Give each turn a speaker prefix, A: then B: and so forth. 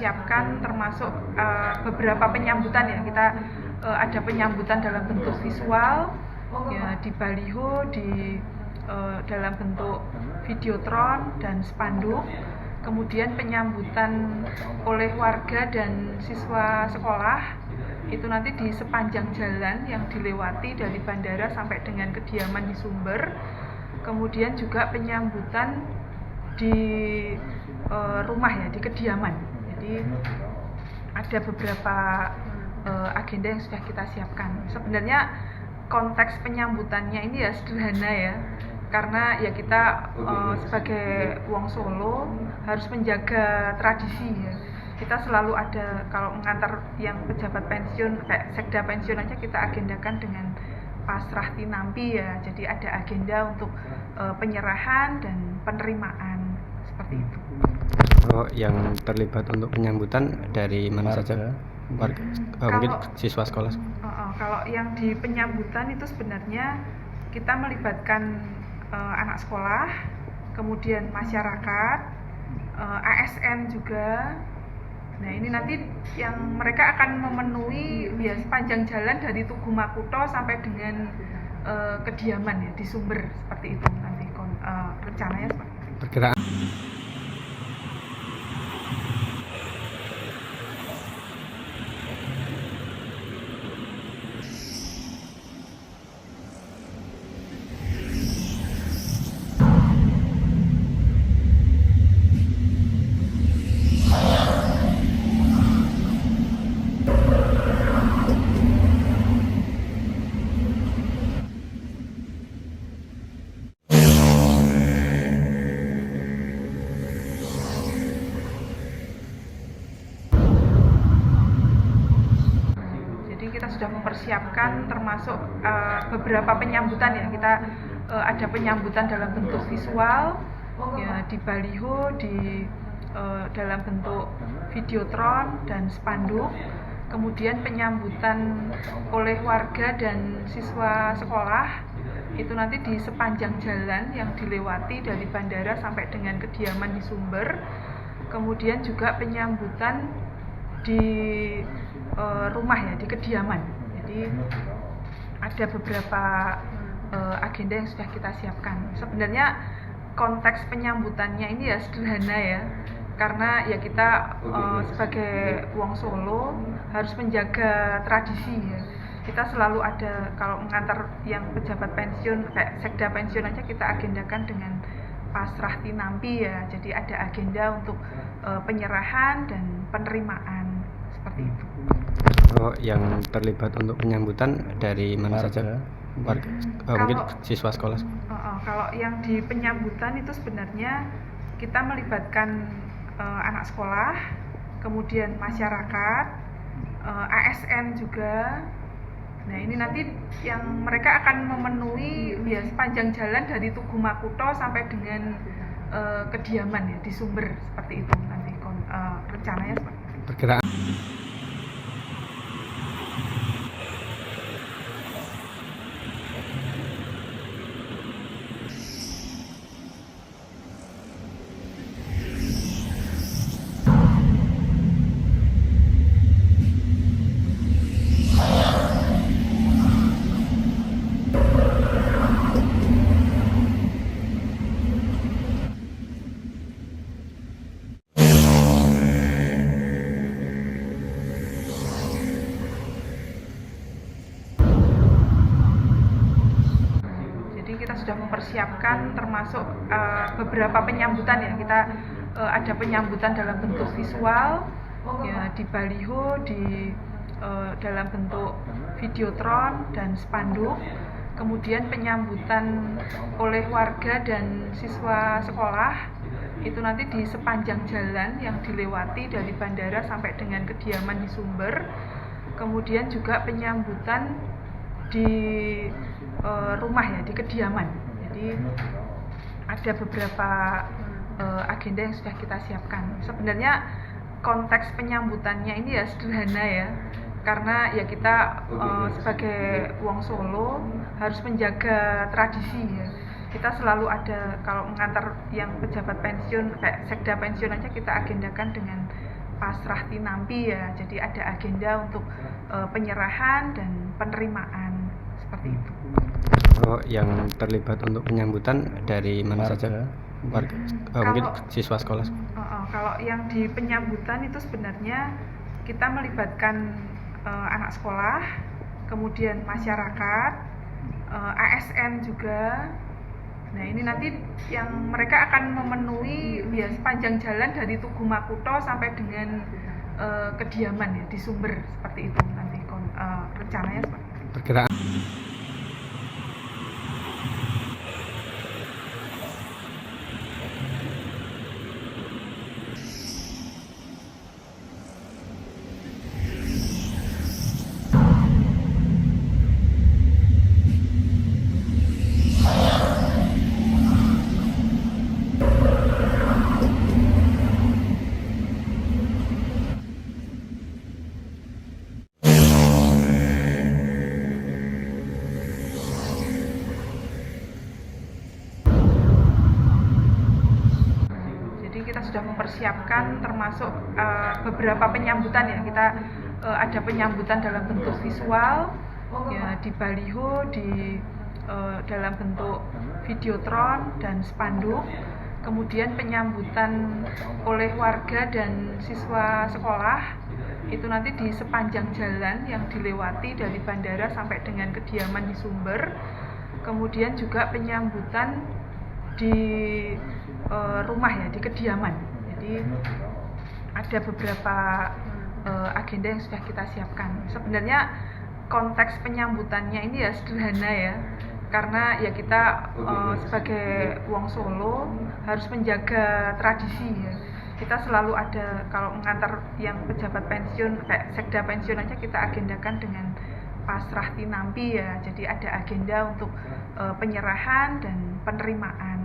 A: mempersiapkan termasuk beberapa penyambutan ya. Kita ada penyambutan dalam bentuk visual ya, di baliho, dalam bentuk videotron dan spanduk. Kemudian penyambutan oleh warga dan siswa sekolah itu nanti di sepanjang jalan yang dilewati dari bandara sampai dengan kediaman di Sumber. Kemudian juga penyambutan di rumah ya, di kediaman. Jadi ada beberapa agenda yang sudah kita siapkan. Sebenarnya konteks penyambutannya ini ya sederhana ya, karena ya kita sebagai wong Solo harus menjaga tradisi ya. Kita selalu ada, kalau mengantar yang pejabat pensiun kayak sekda pensiun aja kita agendakan dengan pasrah tinampi ya. Jadi ada agenda untuk penyerahan dan penerimaan seperti itu.
B: Oh, yang terlibat untuk penyambutan dari mana saja? Warga, mungkin siswa sekolah.
A: Kalau yang di penyambutan itu sebenarnya kita melibatkan anak sekolah, kemudian masyarakat, ASN juga. Nah ini nanti yang mereka akan memenuhi ya sepanjang jalan dari Tugu Makuto sampai dengan kediaman ya di Sumber, seperti itu nanti rencananya seperti itu.
B: Perkiraan.
A: Kita sudah mempersiapkan termasuk beberapa penyambutan ya. Kita ada penyambutan dalam bentuk visual ya, di baliho, dalam bentuk videotron dan spanduk. Kemudian penyambutan oleh warga dan siswa sekolah itu nanti di sepanjang jalan yang dilewati dari bandara sampai dengan kediaman di Sumber. Kemudian juga penyambutan di rumah ya, di kediaman. Jadi ada beberapa agenda yang sudah kita siapkan. Sebenarnya konteks penyambutannya ini ya sederhana ya, karena ya kita sebagai wong Solo harus menjaga tradisi ya. Kita selalu ada, kalau mengantar yang pejabat pensiun kayak sekda pensiun aja kita agendakan dengan pasrah tinampi ya. Jadi ada agenda untuk penyerahan dan penerimaan seperti itu.
B: Oh, yang terlibat untuk penyambutan dari mana saja? Warga, mungkin siswa sekolah.
A: Kalau yang di penyambutan itu sebenarnya kita melibatkan anak sekolah, kemudian masyarakat, ASN juga. Nah ini nanti yang mereka akan memenuhi ya sepanjang jalan dari Tugu Makuto sampai dengan kediaman ya di Sumber, seperti itu nanti rencananya seperti itu.
B: Perkiraan.
A: Kita sudah mempersiapkan termasuk beberapa penyambutan ya. Kita ada penyambutan dalam bentuk visual ya, di baliho, dalam bentuk videotron dan spanduk. Kemudian penyambutan oleh warga dan siswa sekolah itu nanti di sepanjang jalan yang dilewati dari bandara sampai dengan kediaman di Sumber. Kemudian juga penyambutan di rumah ya, di kediaman. Jadi ada beberapa agenda yang sudah kita siapkan. Sebenarnya konteks penyambutannya ini ya sederhana ya, karena ya kita sebagai wong Solo harus menjaga tradisi ya. Kita selalu ada, kalau mengantar yang pejabat pensiun kayak sekda pensiun aja kita agendakan dengan pasrah tinampi ya. Jadi ada agenda untuk penyerahan dan penerimaan seperti itu.
B: Yang terlibat untuk penyambutan dari mana saja? Warga, mungkin siswa sekolah.
A: Kalau yang di penyambutan itu sebenarnya kita melibatkan anak sekolah, kemudian masyarakat, ASN juga. Nah ini nanti yang mereka akan memenuhi ya sepanjang jalan dari Tugu Makuto sampai dengan kediaman ya di Sumber, seperti itu nanti rencananya seperti itu.
B: Perkiraan.
A: Kita sudah mempersiapkan termasuk beberapa penyambutan ya. Kita ada penyambutan dalam bentuk visual ya, di baliho, dalam bentuk videotron dan spanduk. Kemudian penyambutan oleh warga dan siswa sekolah itu nanti di sepanjang jalan yang dilewati dari bandara sampai dengan kediaman di Sumber. Kemudian juga penyambutan di rumah ya, di kediaman. Jadi ada beberapa agenda yang sudah kita siapkan. Sebenarnya konteks penyambutannya ini ya sederhana ya, karena ya kita sebagai wong Solo harus menjaga tradisi ya. Kita selalu ada, kalau mengantar yang pejabat pensiun kayak sekda pensiun aja kita agendakan dengan pasrah tinampi ya. Jadi ada agenda untuk penyerahan dan penerimaan